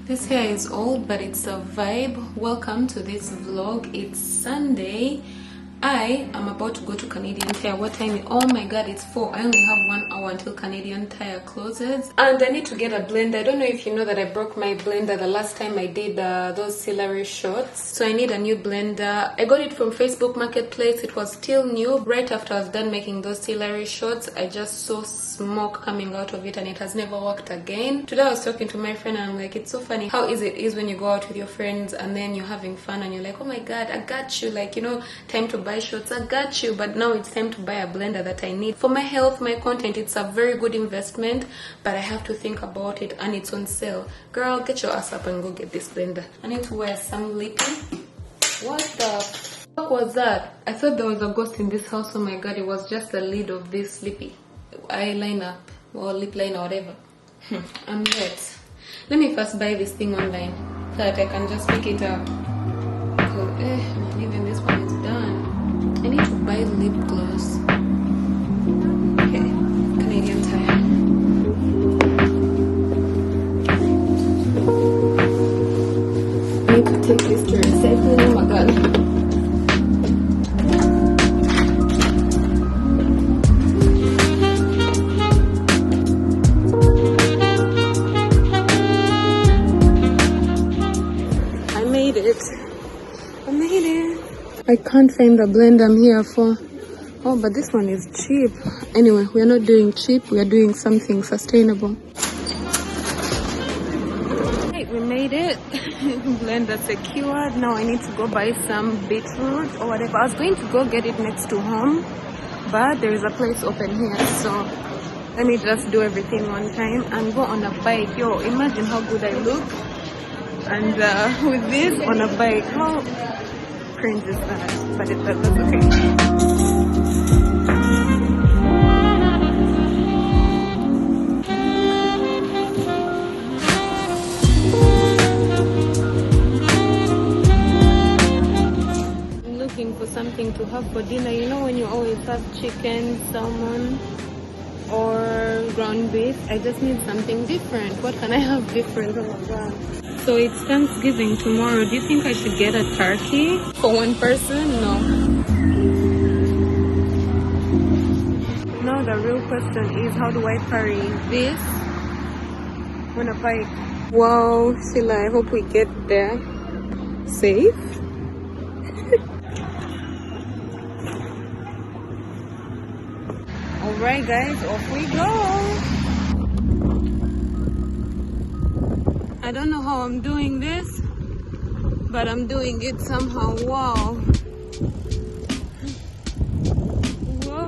This hair is old, but it's a vibe. Welcome to this vlog. It's Sunday. I am about to go to Canadian Tire. What time? Oh my god, it's 4. I only have 1 hour until Canadian Tire closes. And I need to get a blender. I don't know if you know that I broke my blender the last time I did those celery shots. So I need a new blender. I got it from Facebook Marketplace. It was still new. Right after I was done making those celery shots, I just saw smoke coming out of it and it has never worked again. Today I was talking to my friend and I'm like, it's so funny how easy it is when you go out with your friends and then you're having fun and you're like, oh my god, I got you, like, you know, time to buy shots, I got you. But now it's time to buy a blender that I need for my health, my content. It's a very good investment, but I have to think about it and it's on sale. Girl, get your ass up and go get this blender. I need to wear some lippy. What the fuck was that? I thought there was a ghost in this house. Oh my god, it was just the lid of this lippy eyeliner or lip liner, whatever. I'm wet. Let me first buy this thing online so that I can just pick it up. So, even this one is done. I need to buy lip gloss. Okay, Canadian Tire. I need to take this to recycling. Oh my god. I can't find the blend I'm here for. Oh, but this one is cheap. Anyway, we are not doing cheap. We are doing something sustainable. Hey, we made it. Blender secured. Now I need to go buy some beetroot or whatever. I was going to go get it next to home, but there is a place open here. So let me just do everything one time and go on a bike. Yo, imagine how good I look. And with this on a bike, how cringe is that? But that's okay. I'm looking for something to have for dinner. You know when you always have chicken, salmon, or ground beef? I just need something different. What can I have different? Oh my god. So it's Thanksgiving tomorrow. Do you think I should get a turkey for one person? No. Now the real question is, how do I carry this on a bike? Wow, Sheila, I hope we get there safe. Alright guys, off we go. I don't know how I'm doing this, but I'm doing it somehow. Wow. Whoa.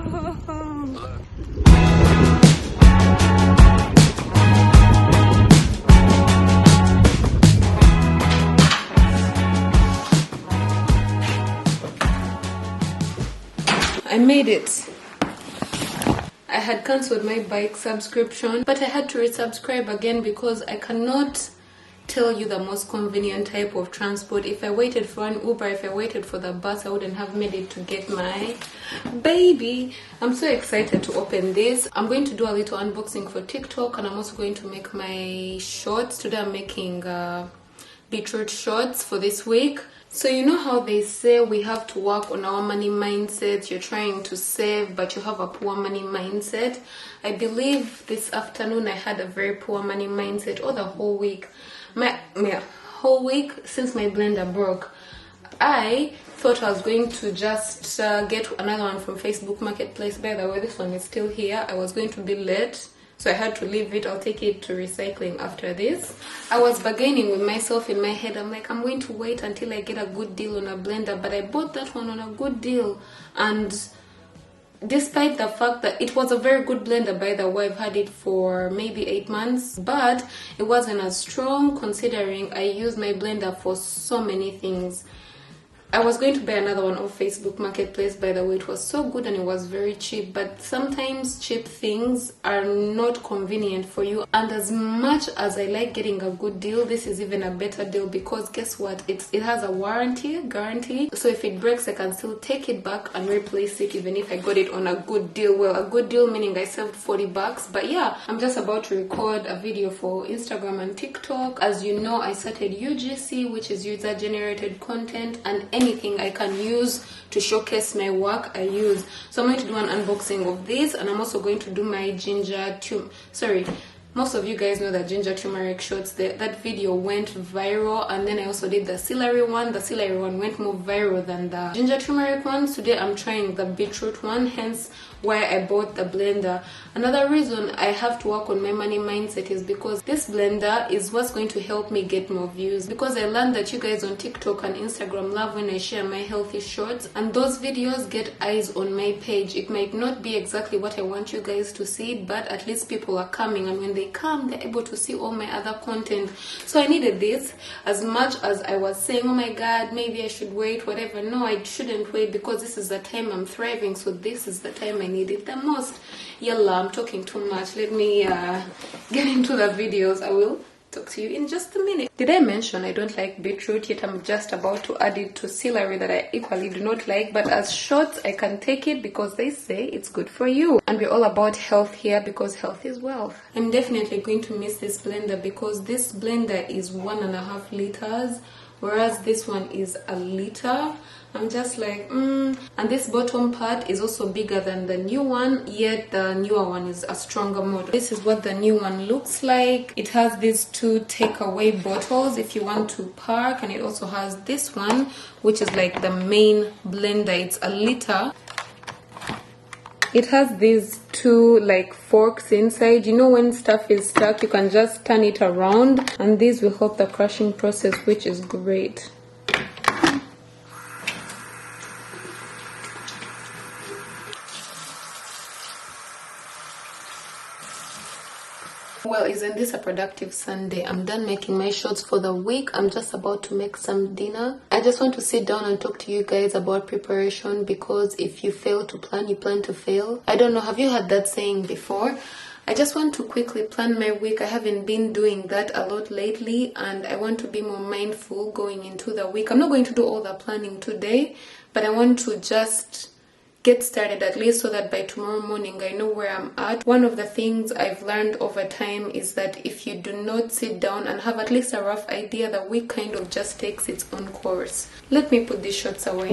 I made it. I had cancelled my bike subscription, but I had to resubscribe again because I cannot tell you the most convenient type of transport. If I waited for an Uber, if I waited for the bus, I wouldn't have made it to get my baby. I'm so excited to open this. I'm going to do a little unboxing for TikTok, and I'm also going to make my shorts. Today I'm making beetroot shorts for this week. So you know how they say we have to work on our money mindset. You're trying to save, but you have a poor money mindset. I believe this afternoon I had a very poor money mindset, or the whole week. My whole week since my blender broke. I thought I was going to just get another one from Facebook Marketplace. By the way, this one is still here. I was going to be late, so I had to leave it. I'll take it to recycling after this. I was bargaining with myself in my head. I'm like, I'm going to wait until I get a good deal on a blender, but I bought that one on a good deal. And despite the fact that it was a very good blender, by the way, I've had it for maybe 8 months, but it wasn't as strong considering I use my blender for so many things. I was going to buy another one off Facebook Marketplace, by the way. It was so good and it was very cheap, but sometimes cheap things are not convenient for you. And as much as I like getting a good deal, this is even a better deal because guess what? It has a guarantee. So if it breaks, I can still take it back and replace it even if I got it on a good deal. Well, a good deal meaning I saved $40. But yeah, I'm just about to record a video for Instagram and TikTok. As you know, I started UGC, which is user generated content, and anything I can use to showcase my work I use. So I'm going to do an unboxing of this, and I'm also going to do my most of you guys know that ginger turmeric shots, that video went viral, and then I also did the celery one. The celery one went more viral than the ginger turmeric one. Today I'm trying the beetroot one, hence why I bought the blender. Another reason I have to work on my money mindset is because this blender is what's going to help me get more views, because I learned that you guys on TikTok and Instagram love when I share my healthy shorts, and those videos get eyes on my page. It might not be exactly what I want you guys to see, but at least people are coming, and when they come, they're able to see all my other content. So I needed this. As much as I was saying, oh my god, maybe I should wait, whatever, no, I shouldn't wait, because this is the time I'm thriving. So this is the time I need it the most. Yalla, I'm talking too much. Let me get into the videos. I will talk to you in just a minute. Did I mention I don't like beetroot? Yet I'm just about to add it to celery that I equally do not like, but as shots I can take it because they say it's good for you, and we're all about health here because health is wealth. I'm definitely going to miss this blender because this blender is 1.5 liters, whereas this one is a liter. I'm just like, and this bottom part is also bigger than the new one, yet the newer one is a stronger model. This is what the new one looks like. It has these 2 takeaway bottles if you want to park, and it also has this one, which is like the main blender. It's a liter. It has these 2 like forks inside. You know, when stuff is stuck, you can just turn it around, and these will help the crushing process, which is great. Well, isn't this a productive Sunday? I'm done making my shorts for the week. I'm just about to make some dinner. I just want to sit down and talk to you guys about preparation, because if you fail to plan, you plan to fail. I don't know, have you heard that saying before? I just want to quickly plan my week. I haven't been doing that a lot lately, and I want to be more mindful going into the week. I'm not going to do all the planning today, but I want to just get started at least so that by tomorrow morning I know where I'm at. One of the things I've learned over time is that if you do not sit down and have at least a rough idea, the week kind of just takes its own course. Let me put these shots away.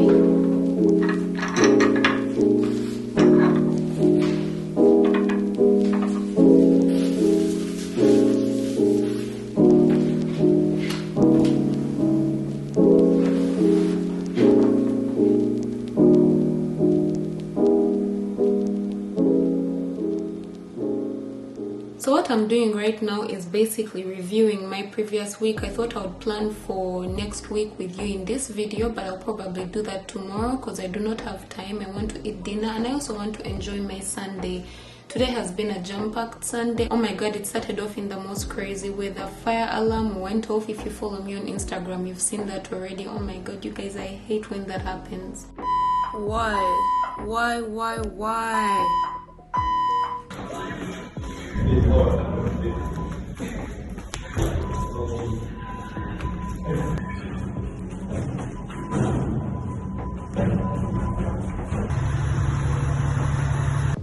So what I'm doing right now is basically reviewing my previous week. I thought I would plan for next week with you in this video, but I'll probably do that tomorrow because I do not have time. I want to eat dinner, and I also want to enjoy my Sunday. Today has been a jam-packed Sunday. Oh my god, it started off in the most crazy way. The fire alarm went off. If you follow me on Instagram, you've seen that already. Oh my god, you guys, I hate when that happens. Why?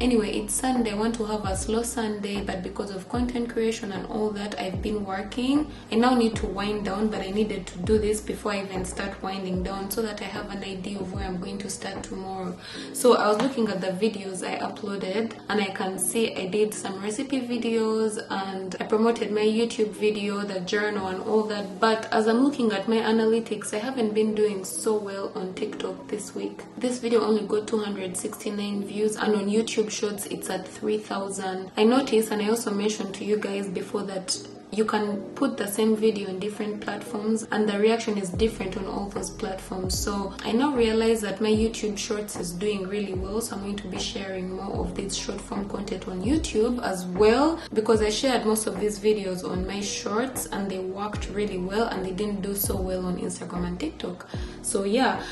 Anyway, it's Sunday. I want to have a slow Sunday, but because of content creation and all that, I've been working. I now need to wind down, but I needed to do this before I even start winding down so that I have an idea of where I'm going to start tomorrow. So I was looking at the videos I uploaded, and I can see I did some recipe videos, and I promoted my YouTube video, the journal and all that. But as I'm looking at my analytics, I haven't been doing so well on TikTok this week. This video only got 269 views, and on YouTube Shorts it's at 3,000. I noticed, and I also mentioned to you guys before, that you can put the same video on different platforms and the reaction is different on all those platforms. So I now realize that my YouTube shorts is doing really well, so I'm going to be sharing more of this short form content on YouTube as well, because I shared most of these videos on my shorts and they worked really well, and they didn't do so well on Instagram and TikTok. So yeah,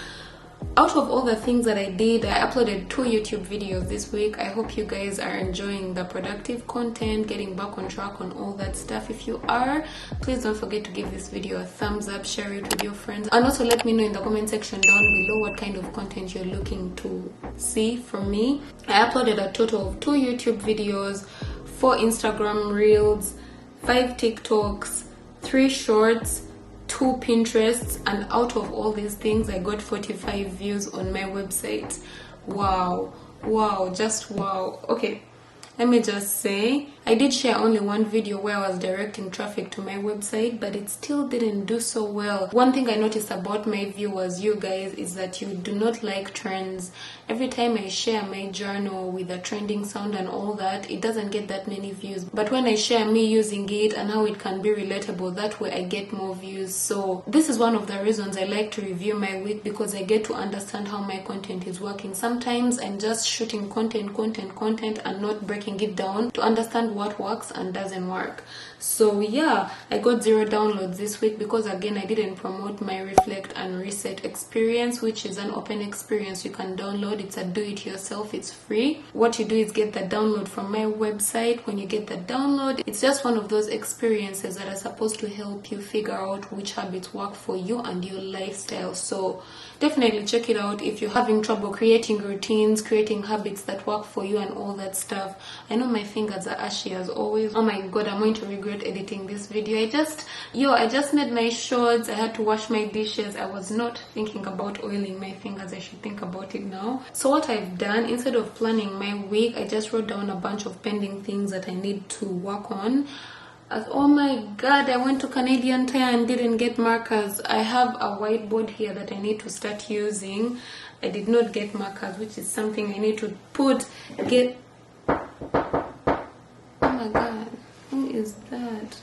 out of all the things that I did, I uploaded 2 YouTube videos this week. I hope you guys are enjoying the productive content, getting back on track on all that stuff. If you are, please don't forget to give this video a thumbs up, share it with your friends, and also let me know in the comment section down below what kind of content you're looking to see from me. I uploaded a total of 2 YouTube videos, 4 Instagram Reels, 5 TikToks, 3 Shorts, 2 Pinterests, and out of all these things I got 45 views on my website. Wow, just wow. Okay, let me just say, I did share only one video where I was directing traffic to my website, but it still didn't do so well. One thing I noticed about my viewers, you guys, is that you do not like trends. Every time I share my journal with a trending sound and all that, it doesn't get that many views. But when I share me using it and how it can be relatable, that way I get more views. So this is one of the reasons I like to review my week, because I get to understand how my content is working. Sometimes I'm just shooting content and not breaking it down to understand what works and doesn't work. So yeah, I got 0 downloads this week because again I didn't promote my reflect and reset experience, which is an open experience you can download. It's a do-it-yourself, it's free. What you do is get the download from my website. When you get the download, it's just one of those experiences that are supposed to help you figure out which habits work for you and your lifestyle. So definitely check it out if you're having trouble creating routines, creating habits that work for you and all that stuff. I know my fingers are ashy as always. Oh my god, I'm going to regret editing this video. I just made my shorts. I had to wash my dishes. I was not thinking about oiling my fingers. I should think about it now. So what I've done, instead of planning my week, I just wrote down a bunch of pending things that I need to work on. Oh my god, I went to Canadian Tire and didn't get markers. I have a whiteboard here that I need to start using. I did not get markers, which is something I need to Oh my god, who is that?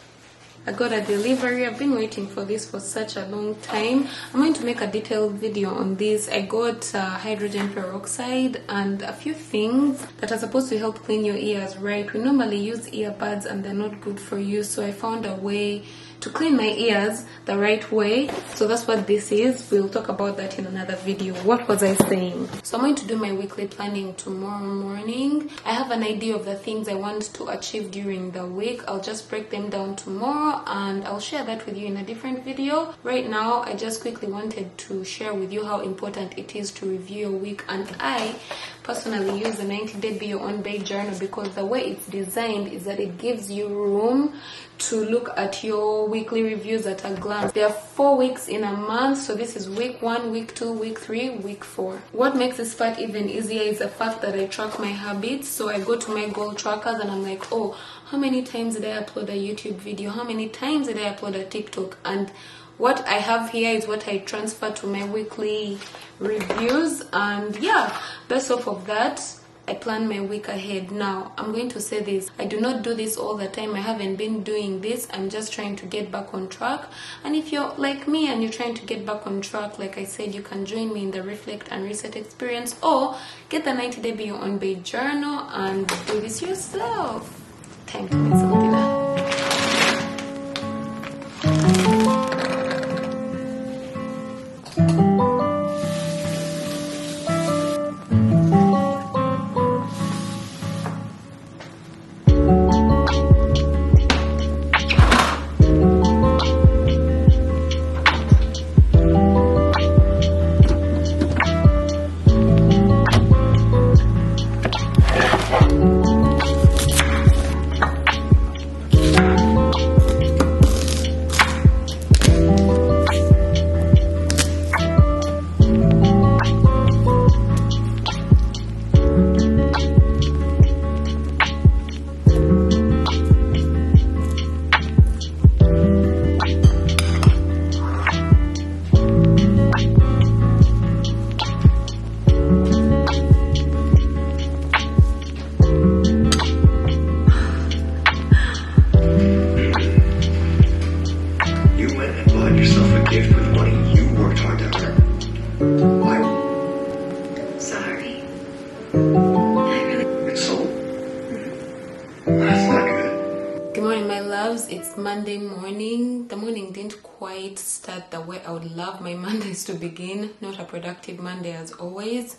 I got a delivery. I've been waiting for this for such a long time. I'm going to make a detailed video on this. I got hydrogen peroxide and a few things that are supposed to help clean your ears, right? We normally use earbuds and they're not good for you, so I found a way to clean my ears the right way. So that's what this is. We'll talk about that in another video. What was I saying? So I'm going to do my weekly planning tomorrow morning. I have an idea of the things I want to achieve during the week. I'll just break them down tomorrow and I'll share that with you in a different video. Right now, I just quickly wanted to share with you how important it is to review your week, and I personally use the 90-day Be Your Own Babe journal because the way it's designed is that it gives you room to look at your weekly reviews at a glance. There are 4 weeks in a month, so this is week 1, week 2, week 3, week 4. What makes this part even easier is the fact that I track my habits. So I go to my goal trackers and I'm like, oh, how many times did I upload a YouTube video? How many times did I upload a TikTok? And what I have here is what I transfer to my weekly reviews, and yeah, based off of that, I plan my week ahead. Now, I'm going to say this. I do not do this all the time. I haven't been doing this. I'm just trying to get back on track. And if you're like me and you're trying to get back on track, like I said, you can join me in the Reflect and Reset experience, or get the 90-day Be Your Own Babe journal and do this yourself. Time to make some dinner. loves, it's Monday morning. The morning didn't quite start the way I would love my Mondays to begin. Not a productive Monday as always.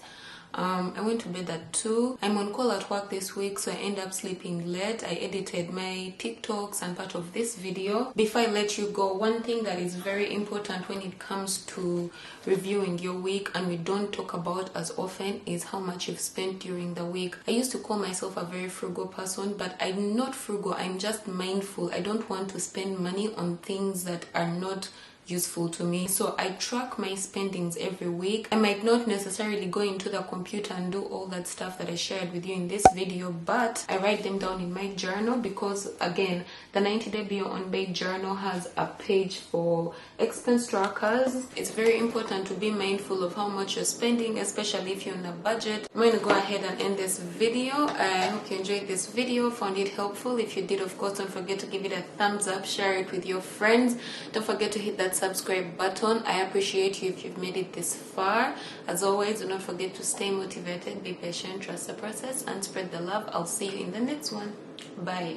I went to bed at 2. I'm on call at work this week, so I end up sleeping late. I edited my TikToks and part of this video. Before I let you go, one thing that is very important when it comes to reviewing your week and we don't talk about as often is how much you've spent during the week. I used to call myself a very frugal person, but I'm not frugal. I'm just mindful. I don't want to spend money on things that are not useful to me. So I track my spendings every week. I might not necessarily go into the computer and do all that stuff that I shared with you in this video, but I write them down in my journal because, again, the 90-day Be Your Own Babe journal has a page for expense trackers. It's very important to be mindful of how much you're spending, especially if you're on a budget. I'm going to go ahead and end this video. I hope you enjoyed this video, found it helpful. If you did, of course, don't forget to give it a thumbs up, share it with your friends. Don't forget to hit that subscribe button. I appreciate you if you've made it this far. As always, do not forget to stay motivated, be patient, trust the process, and spread the love. I'll see you in the next one. Bye.